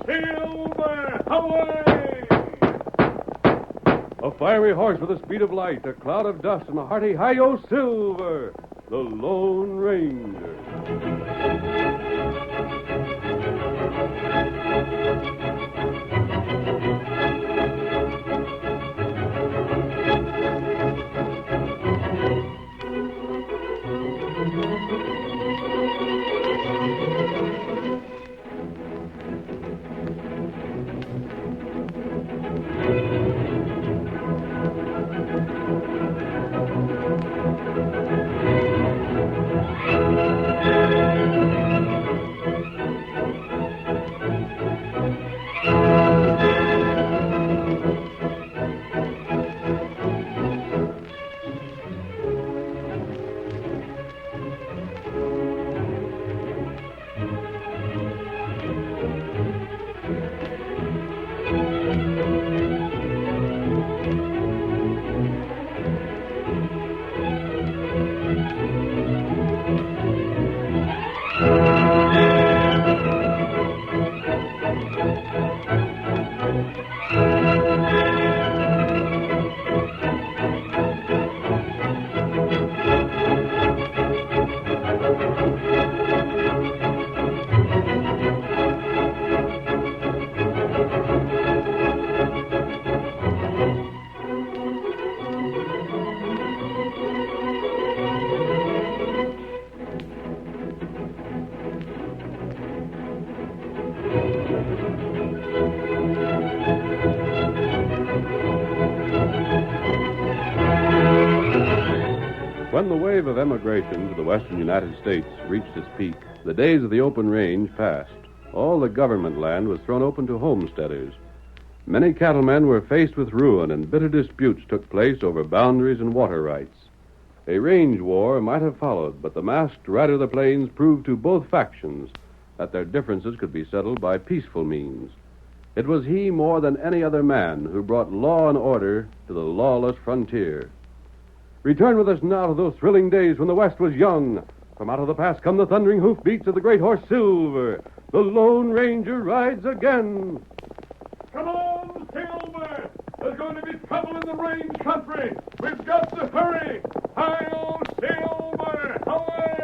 Silver! Away! A fiery horse with the speed of light, a cloud of dust, and a hearty Hi-Yo Silver, the Lone Ranger. When the wave of emigration to the western United States reached its peak, the days of the open range passed. All the government land was thrown open to homesteaders. Many cattlemen were faced with ruin, and bitter disputes took place over boundaries and water rights. A range war might have followed, but the masked rider of the plains proved to both factions that their differences could be settled by peaceful means. It was he, more than any other man, who brought law and order to the lawless frontier. Return with us now to those thrilling days when the West was young. From out of the past come the thundering hoofbeats of the great horse Silver. The Lone Ranger rides again. Come on, Silver! There's going to be trouble in the range country. We've got to hurry. Hi-yo, Silver! Away!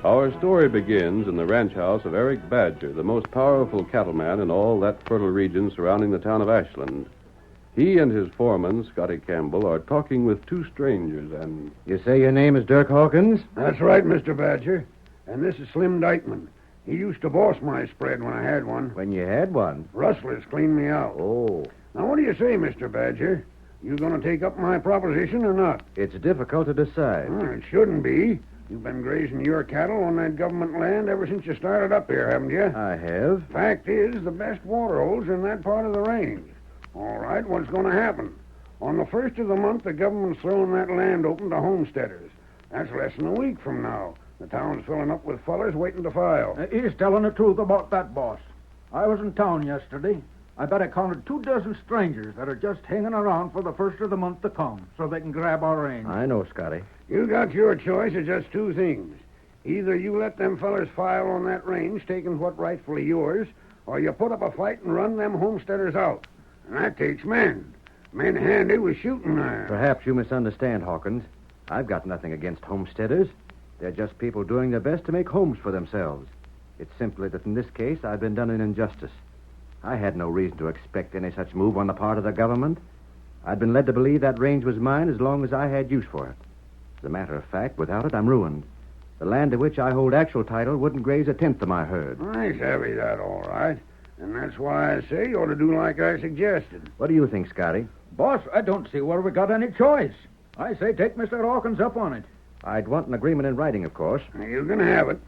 Our story begins in the ranch house of Eric Badger, the most powerful cattleman in all that fertile region surrounding the town of Ashland. He and his foreman, Scotty Campbell, are talking with two strangers, and... You say your name is Dirk Hawkins? That's right, Mr. Badger. And this is Slim Dykeman. He used to boss my spread when I had one. When you had one? Rustlers cleaned me out. Oh. Now, what do you say, Mr. Badger? You going to take up my proposition or not? It's difficult to decide. It shouldn't be. You've been grazing your cattle on that government land ever since you started up here, haven't you? I have. Fact is, the best water holes are in that part of the range. All right, what's going to happen? On the first of the month, the government's throwing that land open to homesteaders. That's less than a week from now. The town's filling up with fellers waiting to file. He's telling the truth about that, boss. I was in town yesterday. I bet I counted 24 strangers that are just hanging around for the first of the month to come so they can grab our range. I know, Scotty. You got your choice of just two things. Either you let them fellers file on that range, taking what rightfully yours, or you put up a fight and run them homesteaders out. And that takes men. Men handy with shooting iron. Perhaps you misunderstand, Hawkins. I've got nothing against homesteaders. They're just people doing their best to make homes for themselves. It's simply that in this case, I've been done an injustice. I had no reason to expect any such move on the part of the government. I'd been led to believe that range was mine as long as I had use for it. As a matter of fact, without it, I'm ruined. The land to which I hold actual title wouldn't graze 1/10 of my herd. I savvy that, all right. And that's why I say you ought to do like I suggested. What do you think, Scotty? Boss, I don't see where we got any choice. I say take Mr. Hawkins up on it. I'd want an agreement in writing, of course. You can have it.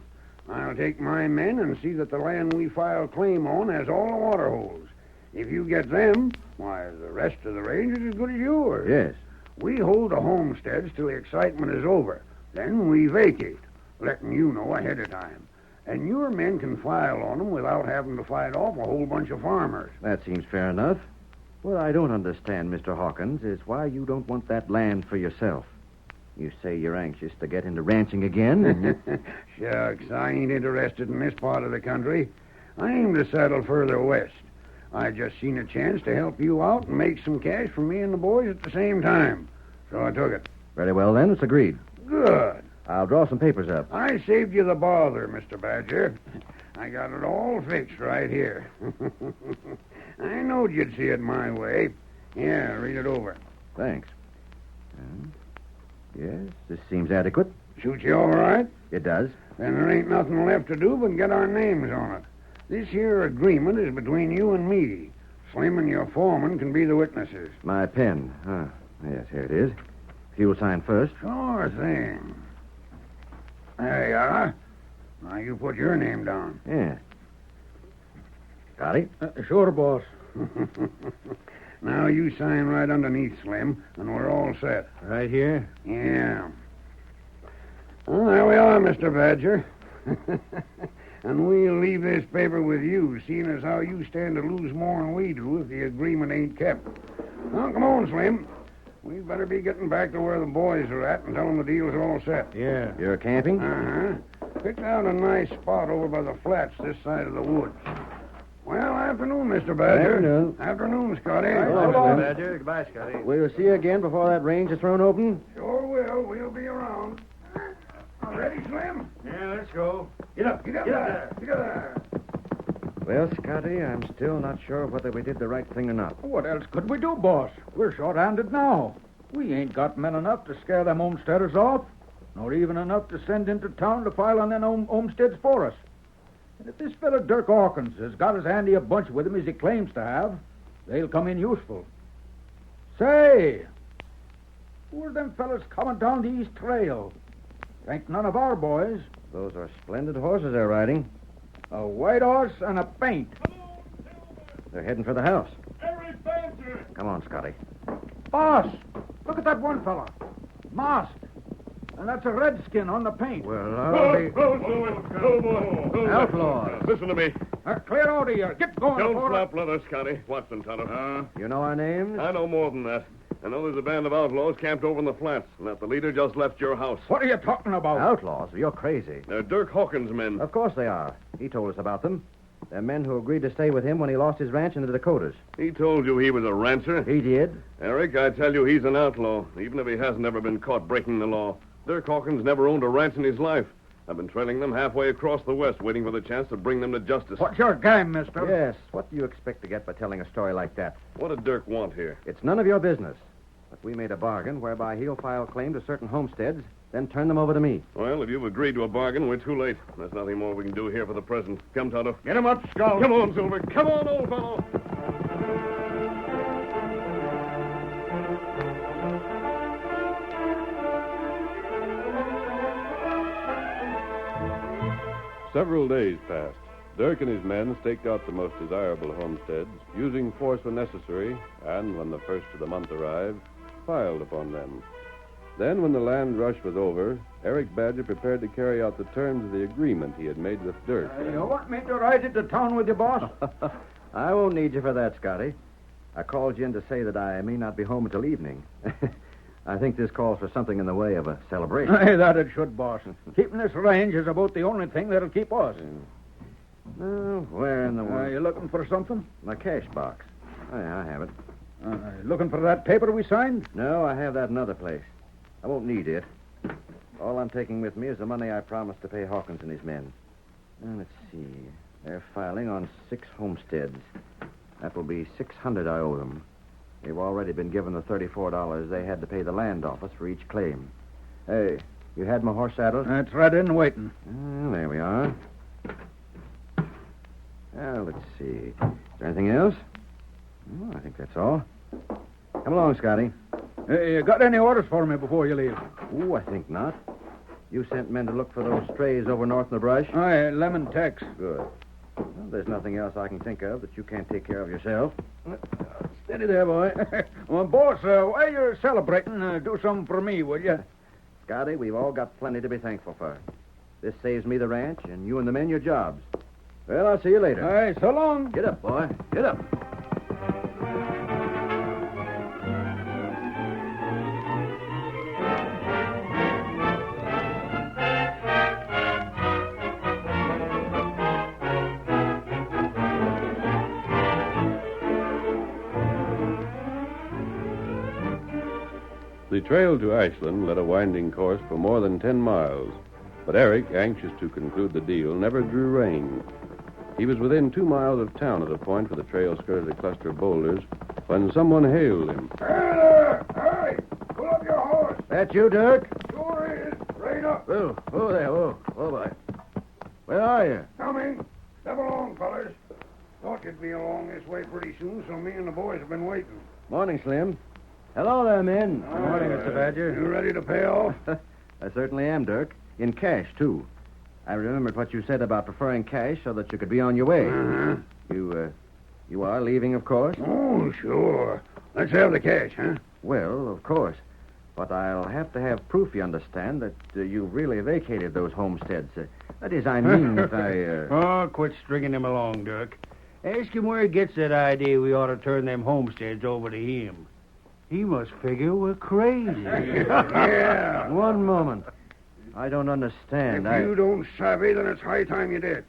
I'll take my men and see that the land we file claim on has all the water holes. If you get them, why, the rest of the range is as good as yours. Yes. We hold the homesteads till the excitement is over. Then we vacate, letting you know ahead of time. and your men can file on them without having to fight off a whole bunch of farmers. That seems fair enough. What I don't understand, Mr. Hawkins, is why you don't want that land for yourself. You say you're anxious to get into ranching again, and Shucks, I ain't interested in this part of the country. I aim to settle further west. I just seen a chance to help you out and make some cash for me and the boys at the same time. So I took it. Very well, then. It's agreed. Good. I'll draw some papers up. I saved you the bother, Mr. Badger. I got it all fixed right here. I knowed you'd see it my way. Yeah, read it over. Thanks. Yes, this seems adequate. Suit you all right? It does. Then there ain't nothing left to do but get our names on it. This here agreement is between you and me. Slim and your foreman can be the witnesses. My pen. Yes, here it is. If you'll sign first. Sure thing. There you are. Now you put your name down. Yeah. Got it? Sure, boss. Now you sign right underneath, Slim, and we're all set. Right here? Yeah. Well, there we are, Mr. Badger. And we'll leave this paper with you, seeing as how you stand to lose more than we do if the agreement ain't kept. Now, come on, Slim. We'd better be getting back to where the boys are at and tell them the deal's all set. Yeah. You're camping? Uh-huh. Picked out a nice spot over by the flats this side of the woods. Well, afternoon, Mr. Badger. Afternoon. Afternoon, Scotty. So long, Mr. Badger. Goodbye, Scotty. We'll see you again before that range is thrown open. Sure will. We'll be around. Ready, Slim? Yeah, let's go. Get up there. Get up there. Well, Scotty, I'm still not sure whether we did the right thing or not. What else could we do, boss? We're short-handed now. We ain't got men enough to scare them homesteaders off, nor even enough to send into town to file on them homesteads for us. And if this fellow Dirk Hawkins has got as handy a bunch with him as he claims to have, they'll come in useful. Say, who are them fellas coming down the East Trail? Ain't none of our boys. Those are splendid horses they're riding. A white horse and a paint. They're heading for the house. Eric Badger! Come on, Scotty. Boss, look at that one fella. Masked. And that's a redskin on the paint. Well, I'll be... Outlaws. Listen to me. Clear out of here. Get going. Don't Flora. flap leather, Scotty. Watson, Tonto. You know our names? I know more than that. I know there's a band of outlaws camped over in the flats, and that the leader just left your house. What are you talking about? Outlaws? You're crazy. They're Dirk Hawkins' men. Of course they are. He told us about them. They're men who agreed to stay with him when he lost his ranch in the Dakotas. He told you he was a rancher. He did. Eric, I tell you, he's an outlaw, even if he hasn't ever been caught breaking the law. Dirk Hawkins never owned a ranch in his life. I've been trailing them halfway across the West, waiting for the chance to bring them to justice. What's your game, mister? Yes. What do you expect to get by telling a story like that? What did Dirk want here? It's none of your business. But we made a bargain whereby he'll file claim to certain homesteads, then turn them over to me. Well, if you've agreed to a bargain, we're too late. There's nothing more we can do here for the present. Come, Tonto. Get him up, Skull. Come on, Silver. Come on, old fellow. Several days passed. Dirk and his men staked out the most desirable homesteads, using force when necessary, and when the first of the month arrived, filed upon them. Then, when the land rush was over, Eric Badger prepared to carry out the terms of the agreement he had made with Dirk. You want me to ride into town with you, boss? I won't need you for that, Scotty. I called you in to say that I may not be home until evening. I think this calls for something in the way of a celebration. Hey, that it should, boss. Keeping this range is about the only thing that'll keep us. Where in the world? You looking for something? My cash box. Oh, yeah, I have it. Looking for that paper we signed? No, I have that in another place. I won't need it. All I'm taking with me is the money I promised to pay Hawkins and his men. Now, let's see. They're filing on 6 homesteads. That will be $600 I owe them. They've already been given the $34 they had to pay the land office for each claim. Hey, you had my horse saddled? It's right in waiting. There we are. Now, let's see. Is there anything else? Oh, I think that's all. Come along, Scotty. You got any orders for me before you leave? Oh, I think not. You sent men to look for those strays over north in the brush? Aye, lemon tex. Good. Well, there's nothing else I can think of that you can't take care of yourself. Steady there, boy. Well, boss, while you're celebrating, do something for me, will you? Scotty, we've all got plenty to be thankful for. This saves me the ranch and you and the men your jobs. Well, I'll see you later. All right, so long. Get up, boy. Get up. The trail to Ashland led a winding course for more than 10 miles, but Eric, anxious to conclude the deal, never drew rein. He was within 2 miles of town at a point where the trail skirted a cluster of boulders when someone hailed him. Hey there! Hurry! Pull up your horse! That you, Dirk? Sure is. Right up. Oh there. Oh, boy. Where are you? Coming. Step along, fellas. Thought you'd be along this way pretty soon, so me and the boys have been waiting. Morning, Slim. Hello there, men. Good morning, Mr. Badger. You ready to pay off? I certainly am, Dirk. In cash, too. I remembered what you said about preferring cash so that you could be on your way. Uh-huh. You are leaving, of course? Oh, sure. Let's have the cash, huh? Well, of course. But I'll have to have proof, you understand, that you really vacated those homesteads. That is, I mean, if I... Oh, quit stringing him along, Dirk. Ask him where he gets that idea we ought to turn them homesteads over to him. He must figure we're crazy. Yeah. One moment. I don't understand. If you don't savvy, then it's high time you did.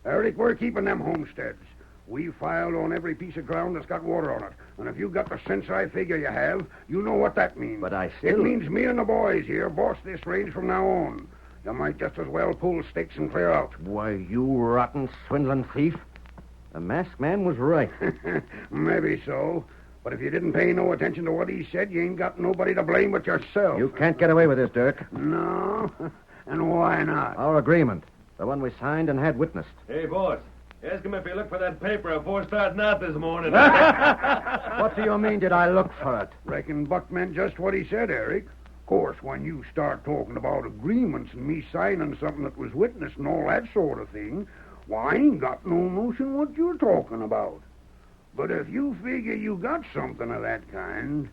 Eric, we're keeping them homesteads. We filed on every piece of ground that's got water on it. And if you've got the sense I figure you have, you know what that means. But I It still... means me and the boys here boss this range from now on. You might just as well pull stakes and clear out. Why, you rotten, swindling thief. The masked man was right. Maybe so. But if you didn't pay no attention to what he said, you ain't got nobody to blame but yourself. You can't get away with this, Dirk. No? And why not? Our agreement. The one we signed and had witnessed. Hey, boss. Ask him if he looked for that paper before starting out this morning. What do you mean, did I look for it? Reckon Buck meant just what he said, Eric. Of course, when you start talking about agreements and me signing something that was witnessed and all that sort of thing, why, I ain't got no notion what you're talking about. But if you figure you got something of that kind,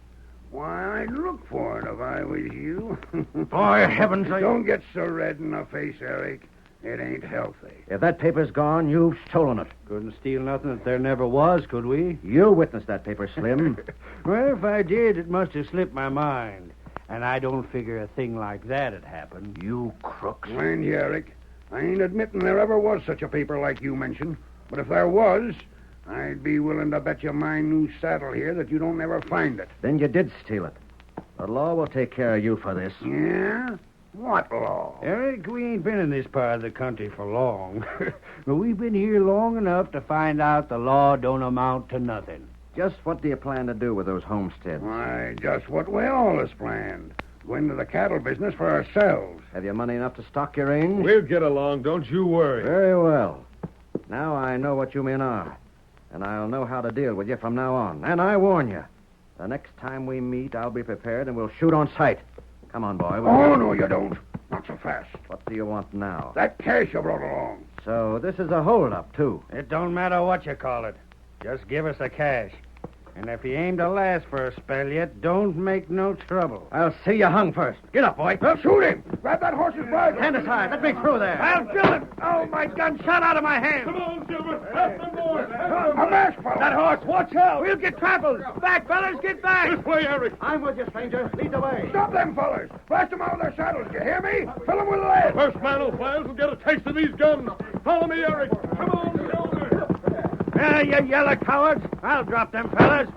why, I'd look for it if I was you. Boy, heavens, Don't get so red in the face, Eric. It ain't healthy. If that paper's gone, you've stolen it. Couldn't steal nothing that there never was, could we? You witnessed that paper, Slim. Well, if I did, it must have slipped my mind. And I don't figure a thing like that'd happen. You crooks. Mind you, Eric, I ain't admitting there ever was such a paper like you mentioned. But if there was, I'd be willing to bet you my new saddle here that you don't ever find it. Then you did steal it. The law will take care of you for this. Yeah? What law? Eric, we ain't been in this part of the country for long. But we've been here long enough to find out the law don't amount to nothing. Just what do you plan to do with those homesteads? Why, just what we always planned. Go into the cattle business for ourselves. Have you money enough to stock your range? We'll get along, don't you worry. Very well. Now I know what you men are. And I'll know how to deal with you from now on. And I warn you, the next time we meet, I'll be prepared and we'll shoot on sight. Come on, boy. Oh, no, you don't. Not so fast. What do you want now? That cash you brought along. So this is a holdup, too. It don't matter what you call it. Just give us the cash. And if you aim to last for a spell yet, don't make no trouble. I'll see you hung first. Get up, boy. Well, shoot him. Grab that horse's bridle. Stand aside. Let me through there. I'll kill him. Oh, my gun shot out of my hand. Come on, Silver. Have some more. A mask fellow. That horse, watch out. We'll get trampled. Back, fellas, get back. This way, Eric. I'm with you, stranger. Lead the way. Stop them fellers. Blast them out of their saddles. You hear me? Fill them with lead. First man who fires will get a taste of these guns. Follow me, Eric. Come on, Silver. You yellow cowards. I'll drop them fellas.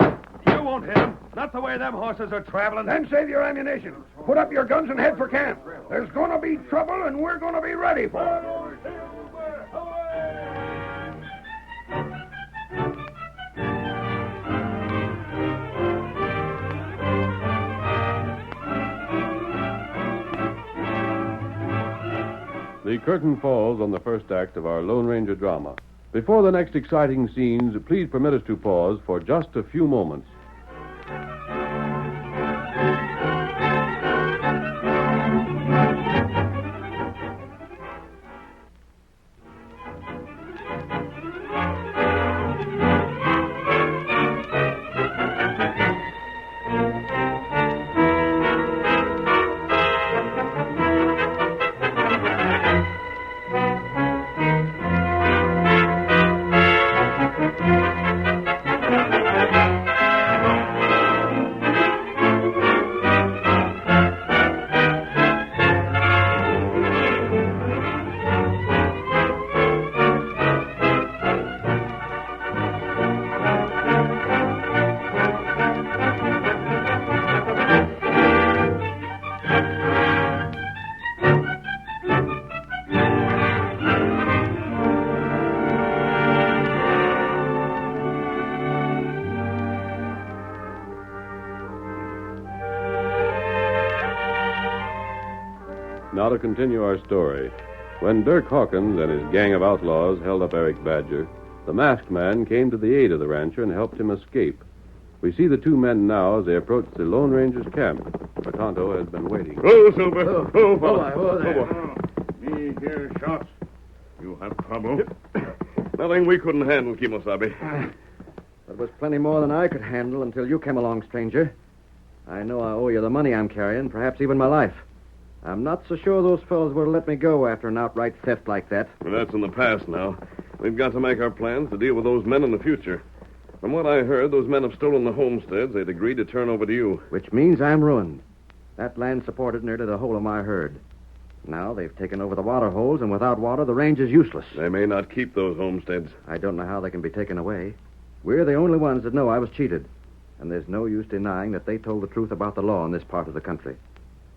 You won't hit him. Not the way them horses are traveling. Then save your ammunition. Put up your guns and head for camp. There's going to be trouble, and we're going to be ready for it. The curtain falls on the first act of our Lone Ranger drama. Before the next exciting scenes, please permit us to pause for just a few moments. Now to continue our story. When Dirk Hawkins and his gang of outlaws held up Eric Badger, the masked man came to the aid of the rancher and helped him escape. We see the two men now as they approach the Lone Ranger's camp, where Tonto has been waiting. Oh, Silver. Oh, fella. there. Me hear shots. You have trouble? Nothing we couldn't handle, Kimosabe. That was plenty more than I could handle until you came along, stranger. I know I owe you the money I'm carrying, perhaps even my life. I'm not so sure those fellows would have let me go after an outright theft like that. Well, that's in the past now. We've got to make our plans to deal with those men in the future. From what I heard, those men have stolen the homesteads they'd agreed to turn over to you. Which means I'm ruined. That land supported nearly the whole of my herd. Now they've taken over the water holes, and without water, the range is useless. They may not keep those homesteads. I don't know how they can be taken away. We're the only ones that know I was cheated. And there's no use denying that they told the truth about the law in this part of the country.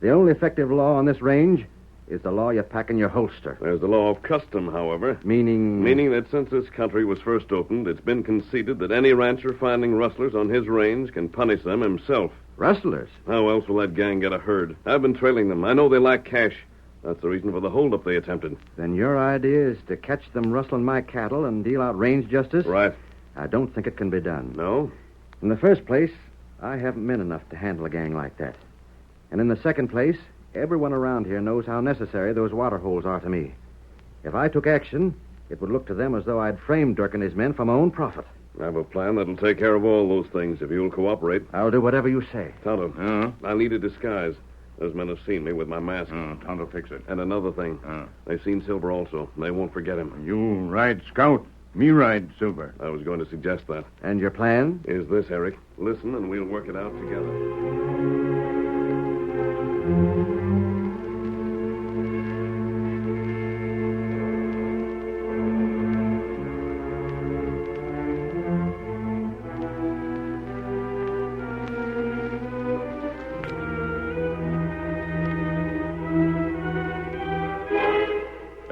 The only effective law on this range is the law you pack in your holster. There's the law of custom, however. Meaning? Meaning that since this country was first opened, it's been conceded that any rancher finding rustlers on his range can punish them himself. Rustlers? How else will that gang get a herd? I've been trailing them. I know they lack cash. That's the reason for the holdup they attempted. Then your idea is to catch them rustling my cattle and deal out range justice? Right. I don't think it can be done. No? In the first place, I haven't men enough to handle a gang like that. And in the second place, everyone around here knows how necessary those water holes are to me. If I took action, it would look to them as though I'd framed Dirk and his men for my own profit. I have a plan that'll take care of all those things if you'll cooperate. I'll do whatever you say. Tonto, I need a disguise. Those men have seen me with my mask. Tonto fix it. And another thing. They've seen Silver also. They won't forget him. You ride scout. Me ride Silver. I was going to suggest that. And your plan? Is this, Eric? Listen, and we'll work it out together.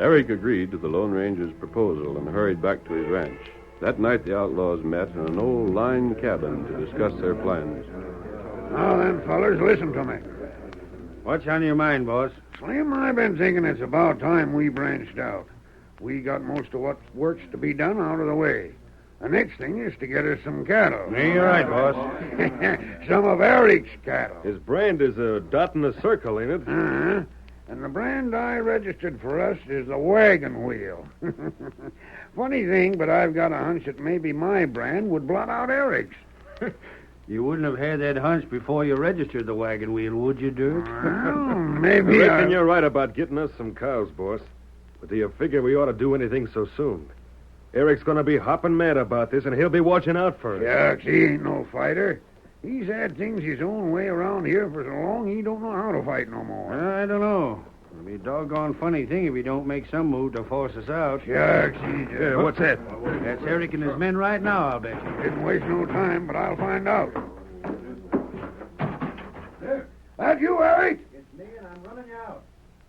Eric agreed to the Lone Ranger's proposal and hurried back to his ranch. That night, the outlaws met in an old line cabin to discuss their plans. Now then, fellers, listen to me. What's on your mind, boss? Slim, I've been thinking it's about time we branched out. We got most of what work's to be done out of the way. The next thing is to get us some cattle. Yeah, you're right, boss. Some of Eric's cattle. His brand is a dot in a circle, ain't it? Uh-huh. And the brand I registered for us is the Wagon Wheel. Funny thing, but I've got a hunch that maybe my brand would blot out Eric's. You wouldn't have had that hunch before you registered the wagon wheel, would you, Dirk? Well, maybe I reckon you're right about getting us some cows, boss. But do you figure we ought to do anything so soon? Eric's going to be hopping mad about this, and he'll be watching out for us. Shucks, he ain't no fighter. He's had things his own way around here for so long he don't know how to fight no more. I don't know. It'll be a doggone funny thing if he don't make some move to force us out. Shucks, he just... Yeah, what's that? That's Eric and his men right now, I'll bet you. Didn't waste no time, but I'll find out. That you, Eric? It's me, and I'm running you out.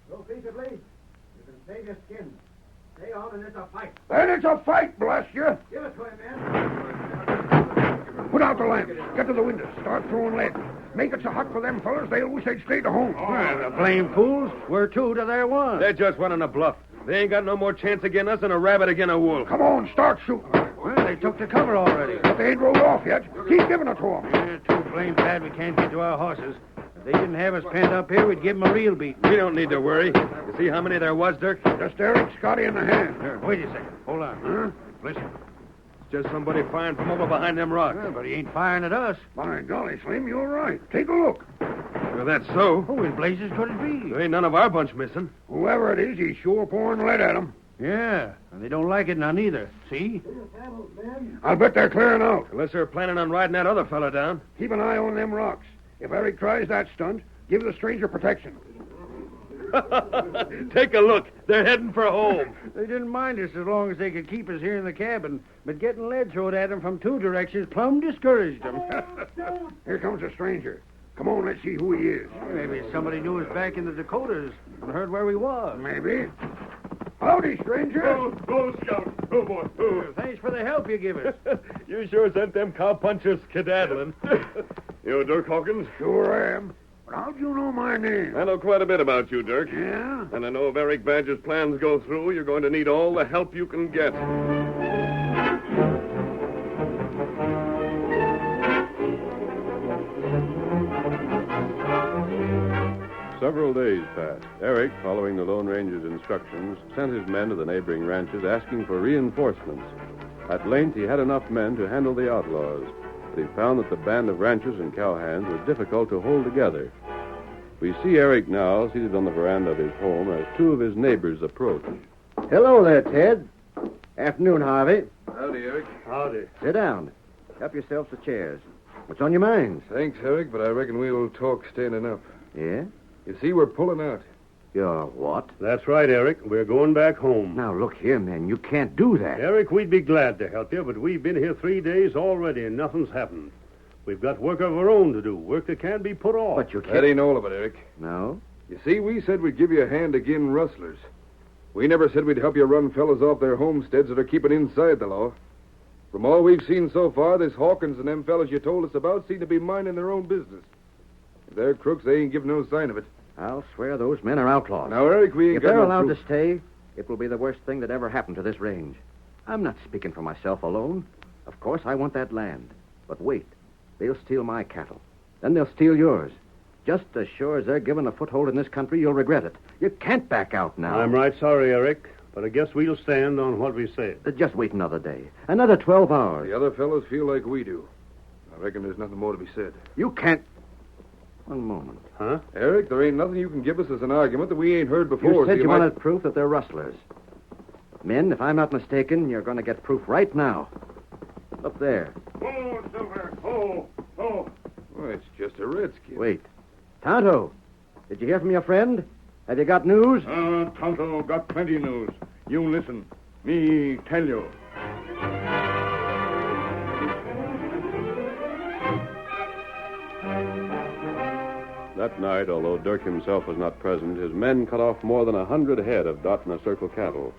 Go peaceably. You can save your skin. Stay on, and it's a fight. Then it's a fight, blast you. Give it to him, man. Put out the lamp. Get to the windows. Start throwing lead. Make it so hot for them fellas, they'll wish they'd stayed at home. The blame fools. We're two to their one. They're just running a bluff. They ain't got no more chance against us than a rabbit against a wolf. Come on, start shooting. Well, they took the cover already. But they ain't rolled off yet. Keep giving it to them. They're too blame bad we can't get to our horses. If they didn't have us penned up here, we'd give them a real beating. We don't need to worry. You see how many there was, Dirk? Just Eric, Scotty, and the hand. Here, wait a second. Hold on. Huh? Listen. It's just somebody firing from over behind them rocks. Yeah, but he ain't firing at us. By golly, Slim, you're right. Take a look. Well, that's so. Who in blazes could it be? There ain't none of our bunch missing. Whoever it is, he's sure pouring lead at them. Yeah, and they don't like it none either. See? I'll bet they're clearing out. Unless they're planning on riding that other fella down. Keep an eye on them rocks. If Eric tries that stunt, give the stranger protection. Take a look. They're heading for home. They didn't mind us as long as they could keep us here in the cabin. But getting lead thrown at them from two directions plumb discouraged them. Here comes a stranger. Come on, let's see who he is. Maybe somebody knew us back in the Dakotas and heard where we was. Maybe. Howdy, stranger. Oh, Scout. Oh, boy. Thanks for the help you give us. You sure sent them cowpunchers skedaddling. You Dirk Hawkins? Sure am. But how'd you know my name? I know quite a bit about you, Dirk. Yeah? And I know if Eric Badger's plans go through, you're going to need all the help you can get. Several days passed. Eric, following the Lone Ranger's instructions, sent his men to the neighboring ranches asking for reinforcements. At length, he had enough men to handle the outlaws, but he found that the band of ranchers and cowhands was difficult to hold together. We see Eric now seated on the veranda of his home as two of his neighbors approach. Hello there, Ted. Afternoon, Harvey. Howdy, Eric. Howdy. Sit down. Help yourselves to chairs. What's on your minds? Thanks, Eric, but I reckon we'll talk standing up. Yeah? You see, we're pulling out. You're what? That's right, Eric. We're going back home. Now, look here, man. You can't do that. Eric, we'd be glad to help you, but we've been here 3 days already and nothing's happened. We've got work of our own to do, work that can't be put off. But you can't... That ain't all of it, Eric. No? You see, we said we'd give you a hand agin rustlers. We never said we'd help you run fellas off their homesteads that are keeping inside the law. From all we've seen so far, this Hawkins and them fellas you told us about seem to be minding their own business. If they're crooks, they ain't giving no sign of it. I'll swear those men are outlaws. Now, Eric, we ain't If got they're no allowed proof. to stay, it will be the worst thing that ever happened to this range. I'm not speaking for myself alone. Of course, I want that land. But wait. They'll steal my cattle. Then they'll steal yours. Just as sure as they're given a foothold in this country, you'll regret it. You can't back out now. I'm right sorry, Eric, but I guess we'll stand on what we said. Just wait another day. Another 12 hours. The other fellas feel like we do. I reckon there's nothing more to be said. You can't... One moment. Huh? Eric, there ain't nothing you can give us as an argument that we ain't heard before. You said so you might- wanted proof that they're rustlers. Men, if I'm not mistaken, you're going to get proof right now. Up there. Oh, Silver. Oh. Well, it's just a redskin. Wait. Tonto, did you hear from your friend? Have you got news? Tonto got plenty news. You listen. Me tell you. That night, although Dirk himself was not present, his men cut off more than 100 head of Dotna Circle cattle.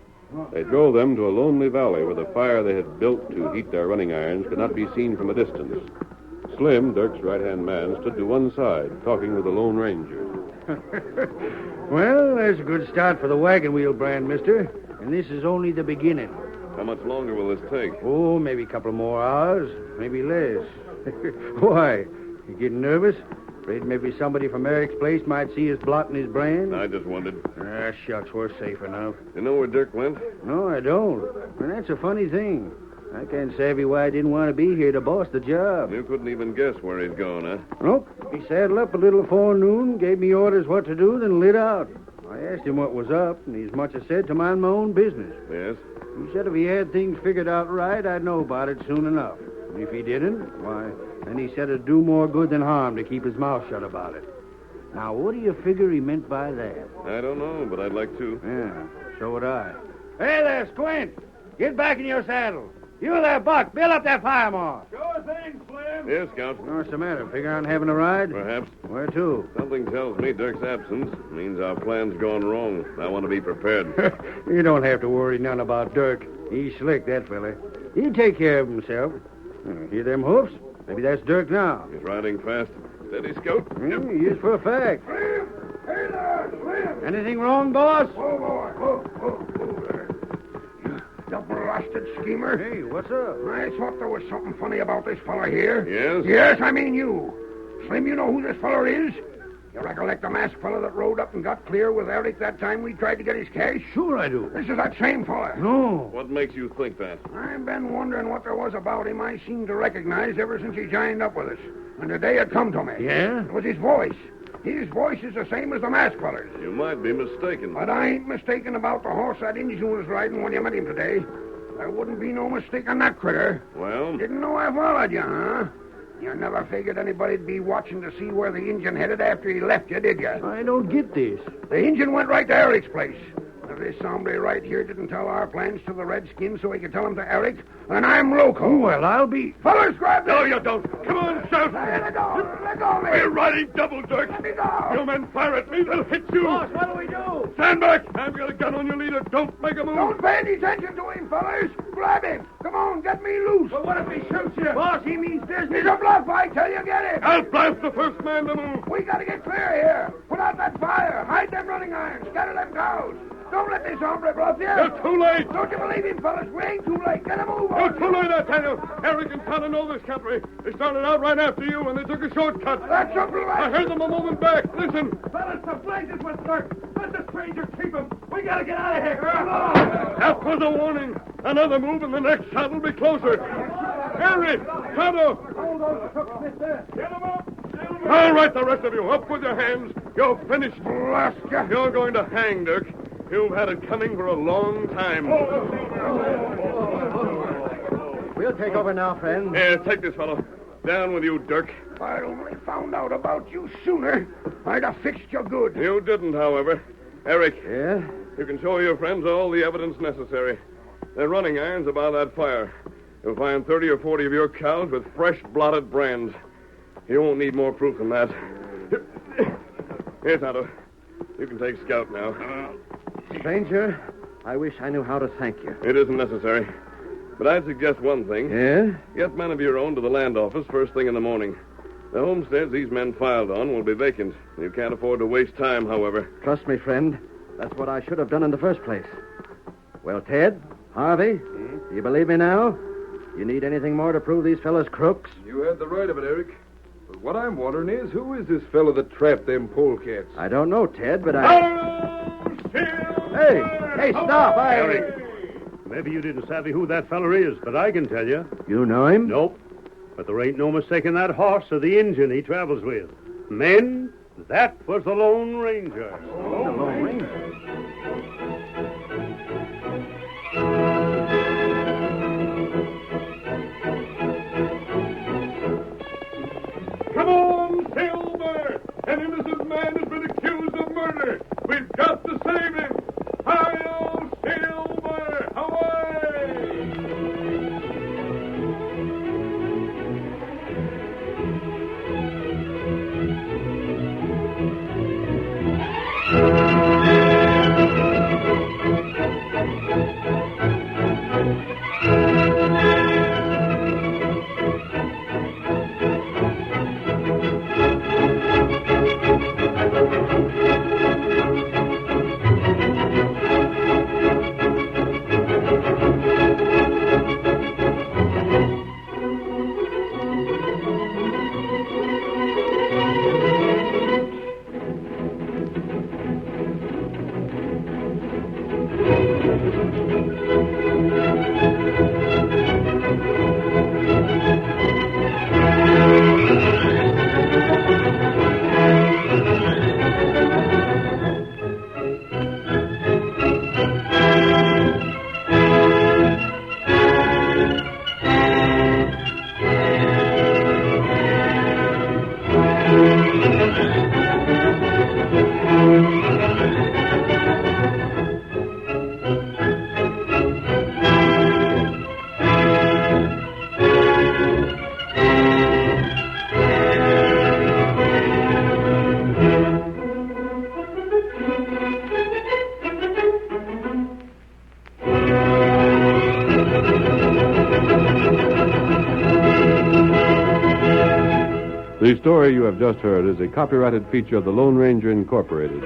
They drove them to a lonely valley where the fire they had built to heat their running irons could not be seen from a distance. Slim, Dirk's right-hand man, stood to one side, talking with the Lone Ranger. Well, there's a good start for the wagon wheel brand, mister. And this is only the beginning. How much longer will this take? Oh, maybe a couple more hours, maybe less. Why? You getting nervous? Afraid maybe somebody from Eric's place might see us blotting his brand? I just wondered. Ah, shucks, we're safe enough. You know where Dirk went? No, I don't. And that's a funny thing. I can't savvy why I didn't want to be here to boss the job. You couldn't even guess where he's going, huh? Nope. He saddled up a little before noon, gave me orders what to do, then lit out. I asked him what was up, and he's much as said to mind my own business. Yes? He said if he had things figured out right, I'd know about it soon enough. And if he didn't, why, then he said it'd do more good than harm to keep his mouth shut about it. Now, what do you figure he meant by that? I don't know, but I'd like to. Yeah, so would I. Hey there, Squint! Get back in your saddle. You there, Buck, build up that fire more. Sure thing, Slim. Yes, Scout. What's the matter? Figure on having a ride? Perhaps. Where to? Something tells me Dirk's absence means our plan's gone wrong. I want to be prepared. You don't have to worry none about Dirk. He's slick, that fella. He'll take care of himself. Hear them hoofs? Maybe that's Dirk now. He's riding fast. Steady, Scout. He is for a fact. Slim! Hey there, Slim! Anything wrong, boss? Oh, boy. Oh, there. You blasted schemer. Hey, what's up? I thought there was something funny about this fella here. Yes? Yes, I mean you. Slim, you know who this fella is? You recollect the masked fella that rode up and got clear with Eric that time we tried to get his cash? Sure I do. This is that same fella. No. What makes you think that? I've been wondering what there was about him I seemed to recognize ever since he joined up with us. And today it come to me. Yeah? It was his voice. His voice is the same as the masked fella's. You might be mistaken. But I ain't mistaken about the horse that Injun was riding when you met him today. There wouldn't be no mistake on that critter. Well, Didn't know I followed you, huh? You never figured anybody'd be watching to see where the Injun headed after he left you, did you? I don't get this. The Injun went right to Eric's place. This hombre right here didn't tell our plans to the Redskins so he could tell them to Eric, and I'm loco. Well, I'll be... Fellas, grab this. No, you don't. Come on, shout. Let go. Let go, man. We're riding double, Dirk. Let me go. You men fire at me, they'll hit you. Boss, what do we do? Stand back. I've got a gun on your leader. Don't make a move. Don't pay any attention to him, fellas. Grab him. Come on, get me loose. But what if he shoots you? Boss, he means business. He's a bluff, I tell you. Get it. I'll blast the first man to move. We gotta get clear here. Put out that fire. Hide them running irons. Scatter them cows. Don't let this hombre bluff you. You're too late. Don't you believe him, fellas? We ain't too late. Get a move on. You're too late, I tell you. Eric and Tonto know this country. They started out right after you, and they took a shortcut. That's a blast. I heard them a moment back. Listen. Fellas, the blazes will start. Let the stranger keep him. We gotta get out of here. Come on. That was a warning. Another move, and the next shot will be closer. Eric, Tonto. Hold those crooks, mister. Get him up. All right, the rest of you. Up with your hands. You're finished. Blast you. You're going to hang, Dirk. You've had it coming for a long time. We'll take over now, friends. Here, take this fellow. Down with you, Dirk. If I'd only found out about you sooner, I'd have fixed you good. You didn't, however. Eric, Yeah? you can show your friends all the evidence necessary. They're running irons about that fire. You'll find 30 or 40 of your cows with fresh blotted brands. You won't need more proof than that. Here, Tonto. You can take Scout now. Stranger, I wish I knew how to thank you. It isn't necessary. But I'd suggest one thing. Yeah? Get men of your own to the land office first thing in the morning. The homesteads these men filed on will be vacant. You can't afford to waste time, however. Trust me, friend. That's what I should have done in the first place. Well, Ted, Harvey, do you believe me now? You need anything more to prove these fellas crooks? You had the right of it, Eric. But what I'm wondering is, who is this fellow that trapped them polecats? I don't know, Ted, but Hey, stop! Maybe you didn't savvy who that feller is, but I can tell you. You know him? Nope. But there ain't no mistaking that horse or the engine he travels with. Men, that was the Lone Ranger. The Lone Ranger. Come on, Silver! An innocent man has been accused of murder. We've got to save him. Hi-yo, Silver! Away! The story you have just heard is a copyrighted feature of the Lone Ranger Incorporated.